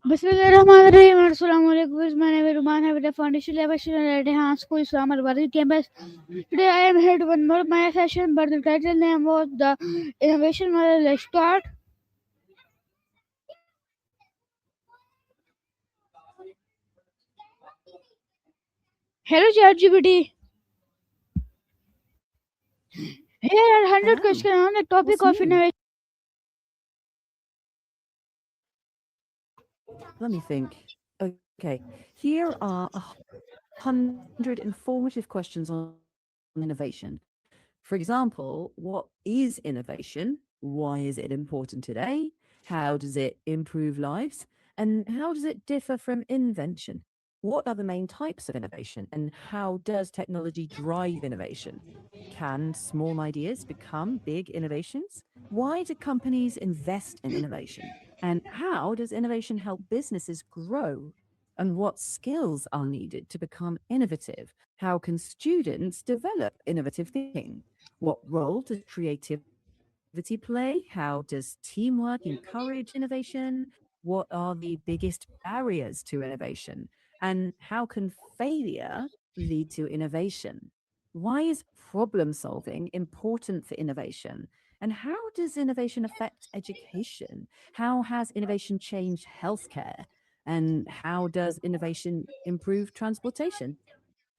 Bismillahirrahmanirrahim. Assalamualaikum. My name is Ruman. I have the foundation level student at Enhanced School Islamabad campus. Today I am here to one more my session, but the title name was the innovation model. Let's start. Hello, ChatGPT. Here are 100 Hello. questions on the topic What's of new? innovation. Let me think. Okay. Here are 100 informative questions on innovation. For example, what is innovation? Why is it important today? How does it improve lives? And how does it differ from invention? What are the main types of innovation? And how does technology drive innovation? Can small ideas become big innovations? Why do companies invest in innovation? And how does innovation help businesses grow? And what skills are needed to become innovative? How can students develop innovative thinking? What role does creativity play? How does teamwork encourage innovation? What are the biggest barriers to innovation? And how can failure lead to innovation? Why is problem solving important for innovation? And how does innovation affect education? How has innovation changed healthcare? And how does innovation improve transportation?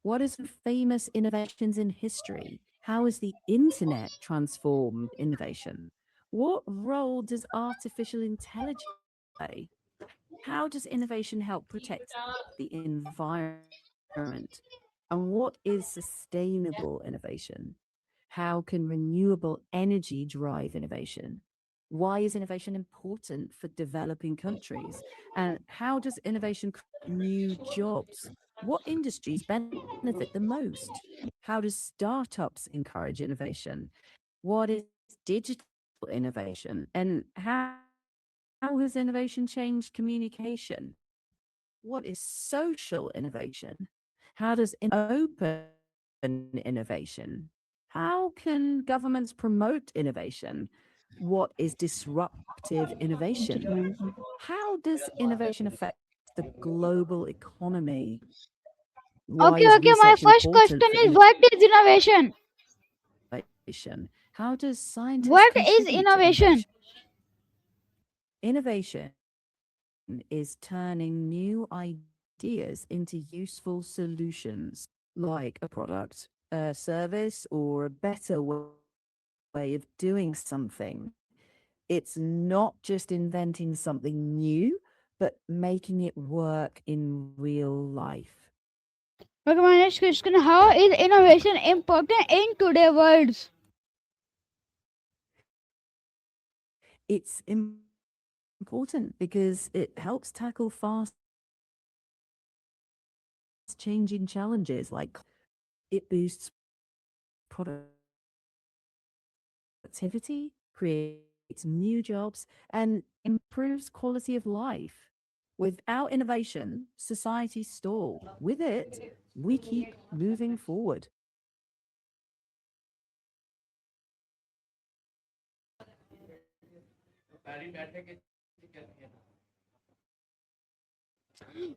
What are some famous innovations in history? How has the internet transformed innovation? What role does artificial intelligence play? How does innovation help protect the environment? And what is sustainable innovation? How can renewable energy drive innovation? Why is innovation important for developing countries? And how does innovation create new jobs? What industries benefit the most? How does startups encourage innovation? What is digital innovation? And how has innovation changed communication? What is social innovation? How does open innovation? How can governments promote innovation? What is disruptive innovation? How does innovation affect the global economy? Why is research important for innovation? Okay. How My does first question scientists is what is contribute to innovation? innovation? What is innovation? Innovation is turning new ideas into useful solutions, like a product, a service, or a better way of doing something. It's not just inventing something new, but making it work in real life. Okay, my next question: how is innovation important in today's world? It's important because it helps tackle fast changing challenges like it boosts productivity, creates new jobs, and improves quality of life. Without innovation, societies stall. With it, we keep moving forward.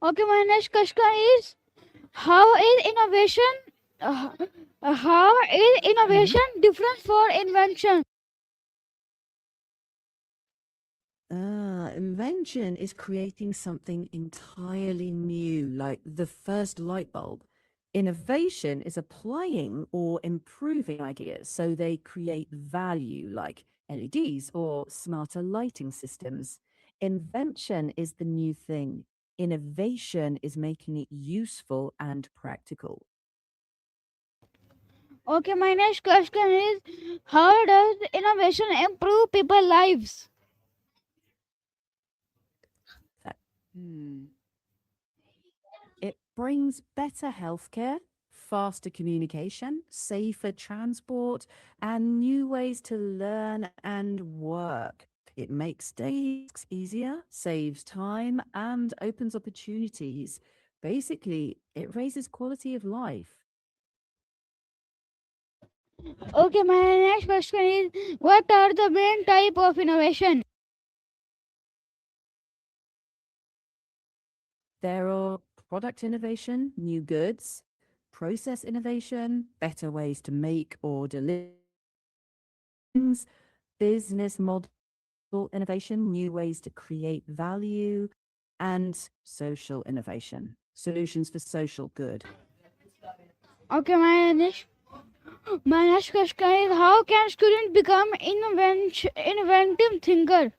Okay, my next question is how is innovation? Uh, how is innovation Mhm. different for invention? Invention is creating something entirely new, like the first light bulb. Innovation is applying or improving ideas so they create value, like LEDs or smarter lighting systems. Invention is the new thing. Innovation is making it useful and practical. Okay, my next question is how does innovation improve people's lives? Hmm. It brings better healthcare, faster communication, safer transport, and new ways to learn and work. It makes daily tasks easier, saves time, and opens opportunities. Basically, it raises quality of life. Okay, my next question is what are the main type of innovation? There are product innovation, new goods, process innovation, better ways to make or deliver things, business model innovation, new ways to create value, and social innovation, solutions for social good. Okay, my next question is how can student become inventive thinker?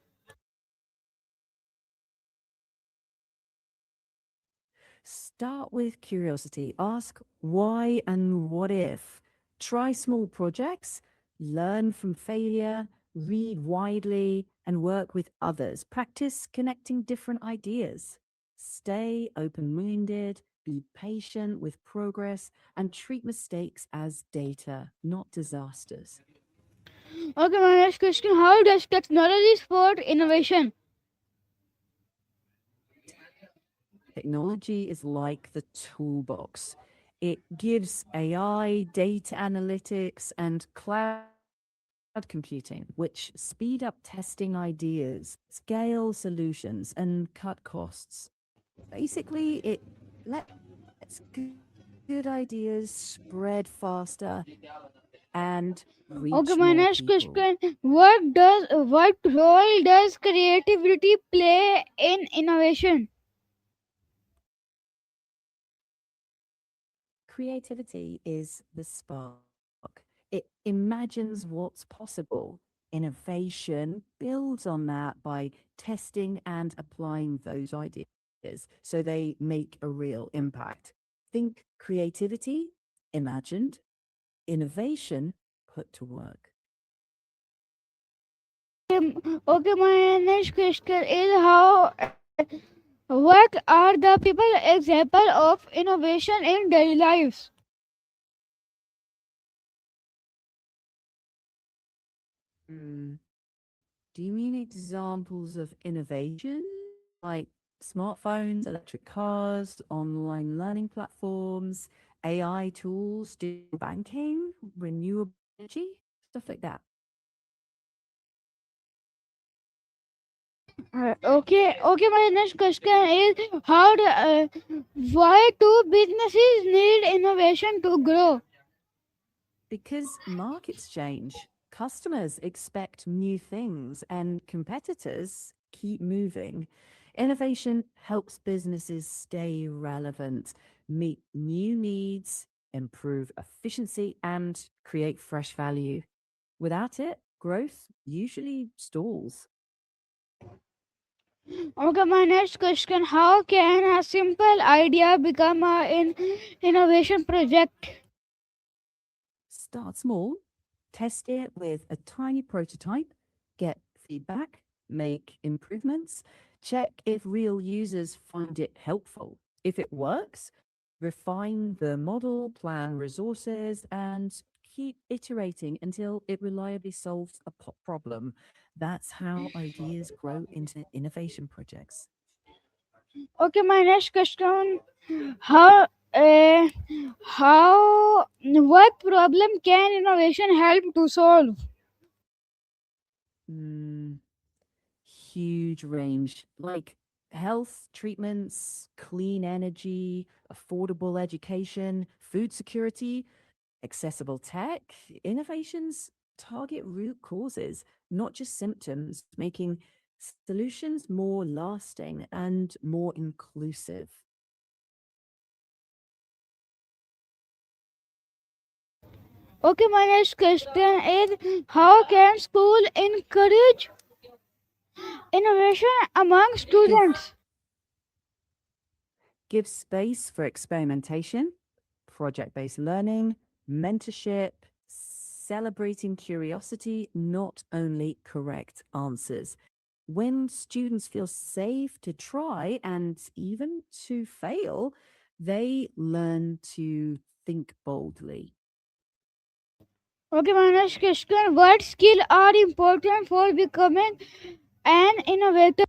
Start with curiosity. Ask why and what if. Try small projects, learn from failure, read widely, and work with others. Practice connecting different ideas. Stay open minded, be patient with progress, and treat mistakes as data, not disasters. Okay, my next question, how does technology support innovation? Technology is like the toolbox. It gives AI, data analytics, and cloud computing, which speed up testing ideas, scale solutions, and cut costs. Basically, it lets good ideas spread faster and Okay, reach my more next people. question, what role does creativity play in innovation? Creativity is the spark. It imagines what's possible. Innovation builds on that by testing and applying those ideas so they make a real impact. Think creativity imagined, innovation put to work. Okay, my next question is how what are the people example of innovation in daily lives? Mm. Do you mean examples of innovation like smartphones, electric cars, online learning platforms, AI tools, digital banking, renewable energy, stuff like that? Okay, my next question is why do businesses need innovation to grow? Because markets change, customers expect new things, and competitors keep moving. Innovation helps businesses stay relevant, meet new needs, improve efficiency, and create fresh value. Without it, growth usually stalls. Okay, my next question, how can a simple idea become an innovation project? Start small, test it with a tiny prototype, get feedback, make improvements, check if real users find it helpful. If it works, refine the model, plan resources, and keep iterating until it reliably solves a problem. That's how ideas grow into innovation projects. Okay, my next question, how uh, what problem can innovation help to solve? Mm, huge range like health treatments, clean energy, affordable education, food security, accessible tech. Innovations target root causes, not just symptoms, making solutions more lasting and more inclusive. Okay, my next question is how can school encourage innovation among Give students? give space for experimentation, project based learning, mentorship, celebrating curiosity, not only correct answers. When students feel safe to try and even to fail, they learn to think boldly. Okay, my next question, what skills are important for becoming an innovator?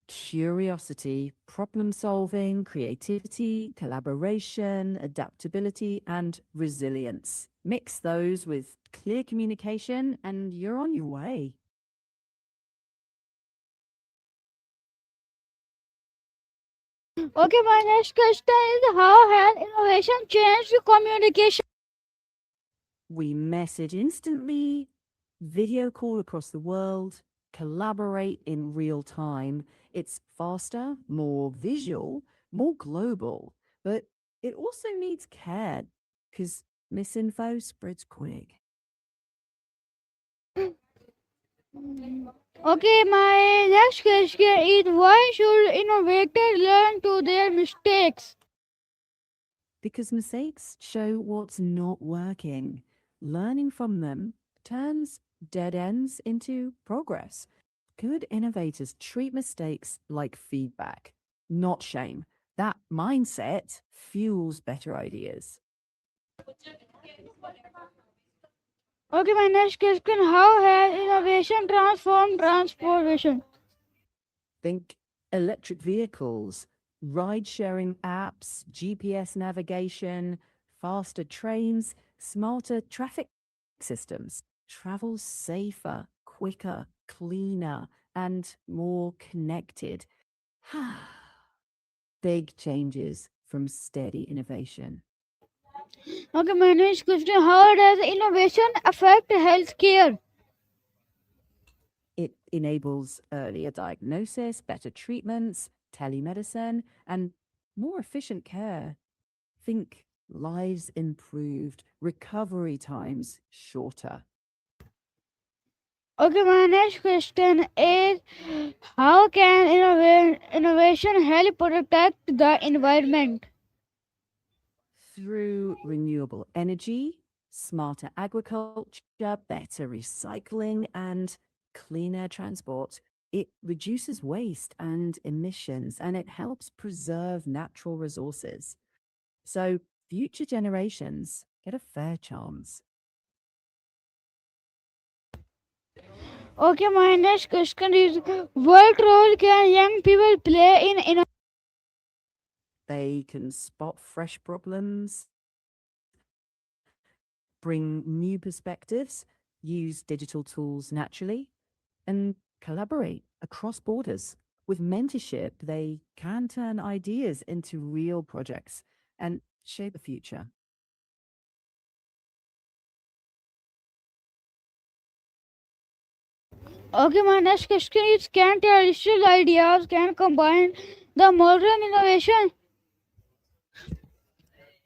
Curiosity, problem solving, creativity, collaboration, adaptability, and resilience. Mix those with clear communication, and you're on your way. Okay, my next question is how has innovation changed communication? We message instantly, video call across the world, collaborate in real time. It's faster, more visual, more global, but it also needs care because misinfo spreads quick. Okay, my next question is why should innovators learn to their mistakes? Because mistakes show what's not working. Learning from them turns dead ends into progress. Good innovators treat mistakes like feedback, not shame. That mindset fuels better ideas. Okay, my next question how has innovation transformed transportation? Think electric vehicles, ride sharing apps, GPS navigation, faster trains, smarter traffic systems. Travel safer, quicker, cleaner, and more connected. Big changes from steady innovation. Okay, my next question how does innovation affect healthcare? It enables earlier diagnosis, better treatments, telemedicine, and more efficient care. Think lives improved, recovery times shorter. Okay, my next question is how can innovation help protect the environment? Through renewable energy, smarter agriculture, better recycling, and cleaner transport, it reduces waste and emissions and it helps preserve natural resources. So future generations get a fair chance. Okay, my next question is what role can young people play in innovation? They can spot fresh problems, bring new perspectives, use digital tools naturally, and collaborate across borders. With mentorship, they can turn ideas into real projects and shape the future. Okay, my next question is can traditional ideas can combine the modern innovation?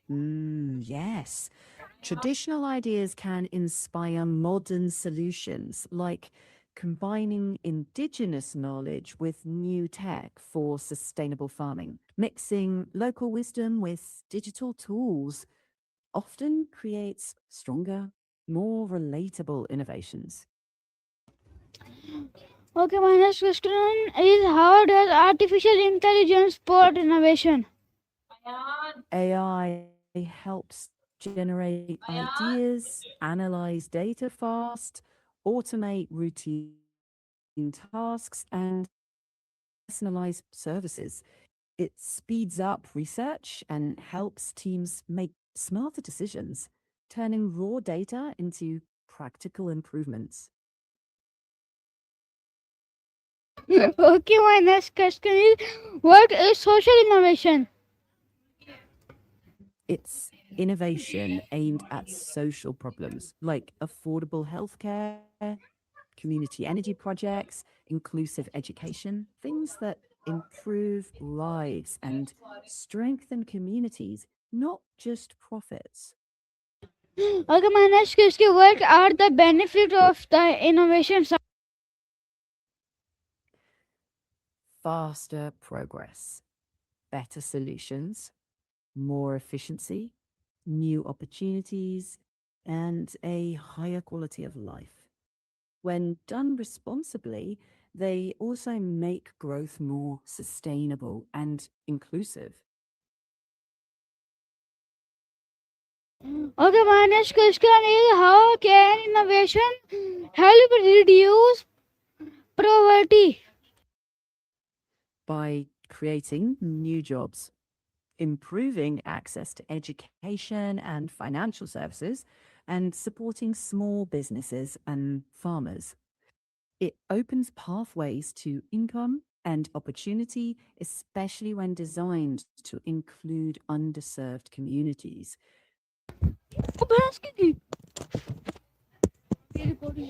Yes. Traditional ideas can inspire modern solutions, like combining indigenous knowledge with new tech for sustainable farming. Mixing local wisdom with digital tools often creates stronger, more relatable innovations. Okay, my next question is how does artificial intelligence support innovation? AI helps generate ideas, analyze data fast, automate routine tasks, and personalize services. It speeds up research and helps teams make smarter decisions, turning raw data into practical improvements. Okay, my next question is what is social innovation? It's innovation aimed at social problems like affordable healthcare, community energy projects, inclusive education, things that improve lives and strengthen communities, not just profits. Okay, my next question what are the benefits of the innovation? Faster progress, better solutions, more efficiency, new opportunities, and a higher quality of life. When done responsibly, they also make growth more sustainable and inclusive. Okay, my next question is how can innovation help reduce poverty? By creating new jobs, improving access to education and financial services, and supporting small businesses and farmers. It opens pathways to income and opportunity, especially when designed to include underserved communities. वो भैंस की थी ये recording.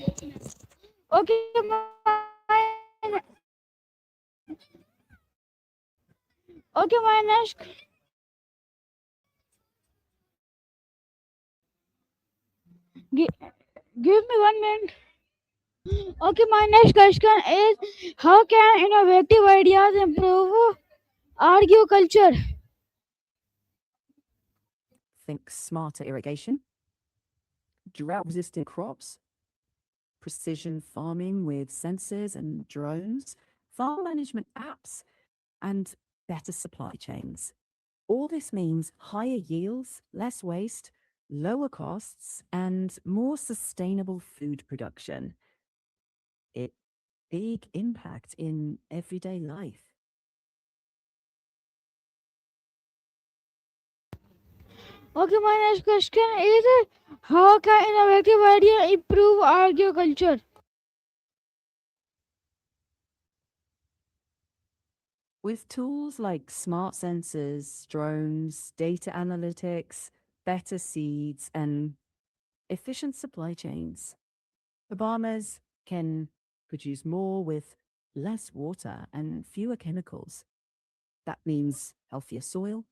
Okay, my next gi- give me 1 minute. Okay, my next question is how can innovative ideas improve agriculture? Think smarter irrigation, drought resistant crops, precision farming with sensors and drones, farm management apps, and better supply chains. All this means higher yields, less waste, lower costs, and more sustainable food production. It big impact in everyday life. Okay, my next question is how can innovative idea improve agriculture? With tools like smart sensors, drones, data analytics, better seeds, and efficient supply chains, farmers can produce more with less water and fewer chemicals. That means healthier soil,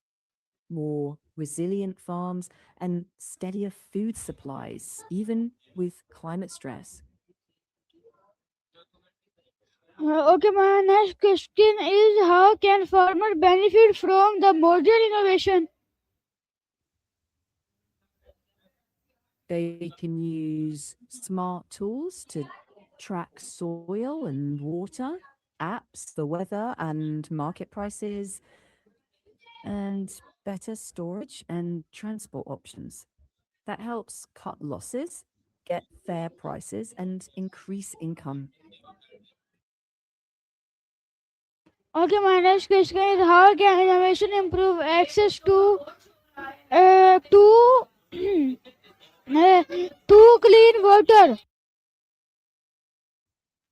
more resilient farms, and steadier food supplies, even with climate stress. Okay, my next question is how can farmers benefit from the modern innovation? They can use smart tools to track soil and water, apps for weather and market prices, and better storage and transport options. That helps cut losses, get fair prices, and increase income. Okay, my next question is how can innovation improve access to to clean water?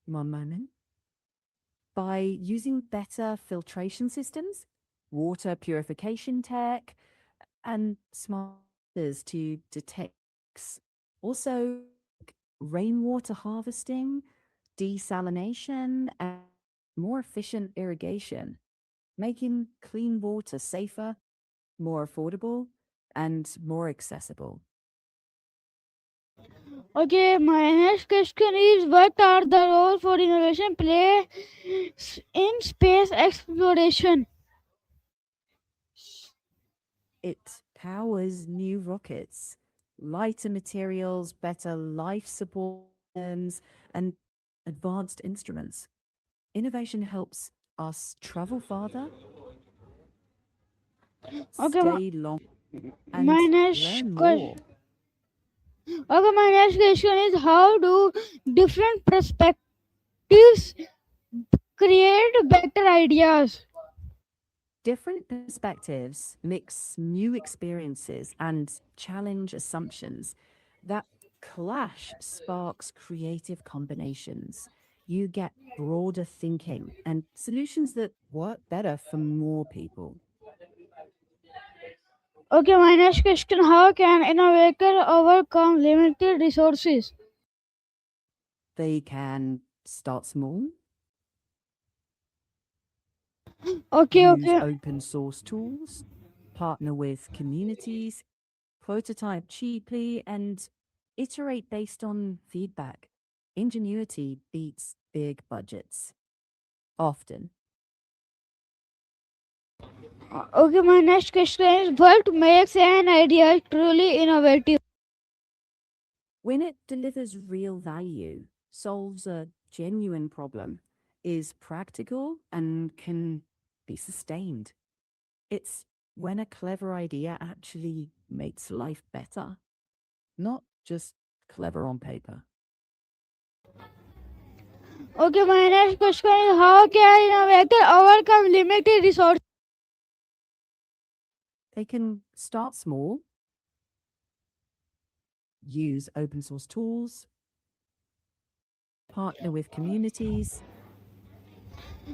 One moment. By using better filtration systems, water purification tech, and smarters to detect leaks. Also, rainwater harvesting, desalination, and more efficient irrigation, making clean water safer, more affordable, and more accessible. Okay, my next question is what are the roles for innovation play in space exploration? It powers new rockets, lighter materials, better life support systems, and advanced instruments. Innovation helps us travel farther, Okay, stay long, my and next learn question. more. Okay, my next question is how do different perspectives create better ideas? Different perspectives mix new experiences and challenge assumptions. That clash sparks creative combinations. You get broader thinking and solutions that work better for more people. Okay, my next question how can innovator overcome limited resources? They can start small, Okay, use okay. open source tools, partner with communities, prototype cheaply, and iterate based on feedback. Ingenuity beats big budgets. Often, Okay, my next question is what makes an idea truly innovative? when it delivers real value, solves a genuine problem, is practical, and can be sustained. It's when a clever idea actually makes life better, not just clever on paper. Okay, my next question is how can innovator overcome limited resources? They can start small, use open source tools, partner with communities,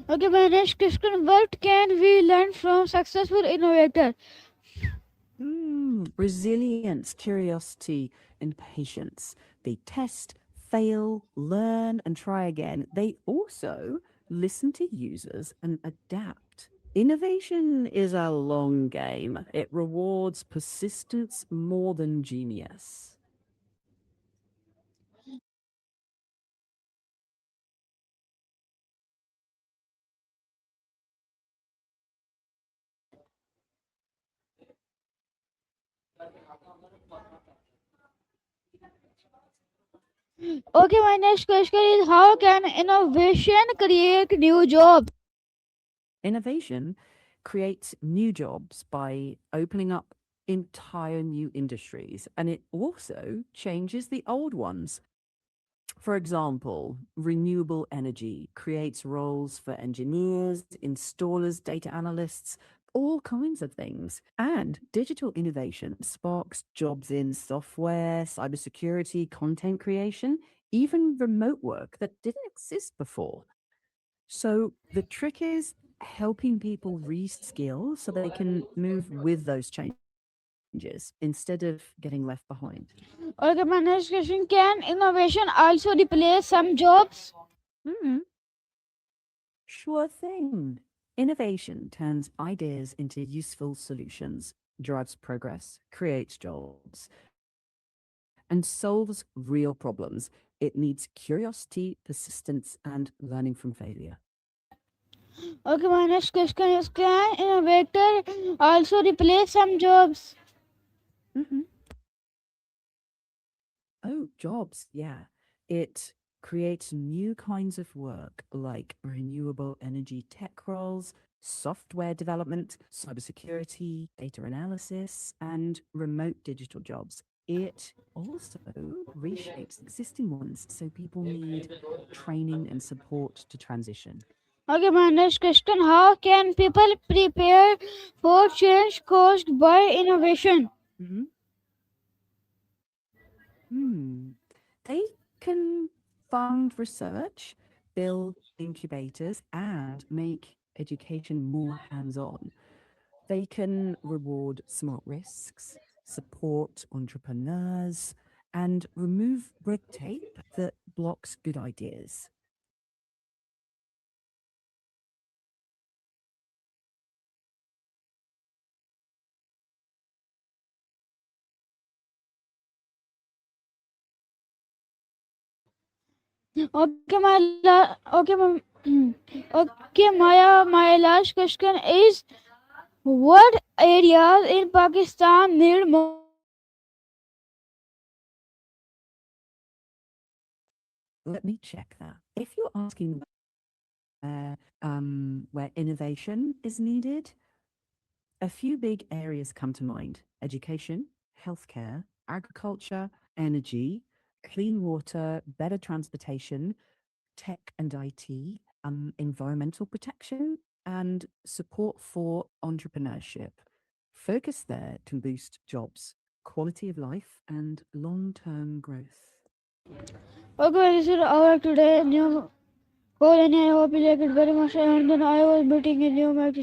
Okay, my next question: what can we learn from successful innovators? Resilience, curiosity, and patience. They test, fail, learn, and try again. They also listen to users and adapt. Innovation is a long game. It rewards persistence more than genius. Okay, my next question is: how can innovation create new jobs? Innovation creates new jobs by opening up entire new industries, and it also changes the old ones. For example, renewable energy creates roles for engineers, installers, data analysts, all kinds of things. And digital innovation sparks jobs in software, cybersecurity, content creation, even remote work that didn't exist before. So the trick is helping people reskill so they can move with those changes instead of getting left behind. Okay, my next question: can innovation also replace some jobs? Mhm. Sure thing. Innovation turns ideas into useful solutions, drives progress, creates jobs, and solves real problems. It needs curiosity, persistence, and learning from failure. Okay, my next question is: can innovator also replace some jobs? Mhm. Oh, jobs. Yeah. It creates new kinds of work like renewable energy tech roles, software development, cybersecurity, data analysis, and remote digital jobs. It also reshapes existing ones so people need training and support to transition. Okay, my next question: how can people prepare for change caused by innovation? Mhm. Hmm. They can fund research, build incubators, and make education more hands on. They can reward smart risks, support entrepreneurs, and remove red tape that blocks good ideas. Okay, okay, Maya. My last question is: what areas in Pakistan need more innovation? Let me check that. If you're asking where innovation is needed, a few big areas come to mind: education, healthcare, agriculture, energy, clean water, better transportation, tech and IT, environmental protection, and support for entrepreneurship. Focus there can boost jobs, quality of life, and long term growth. Okay, this is our today new call, and I hope you like it very much. And then I was meeting a new Mac.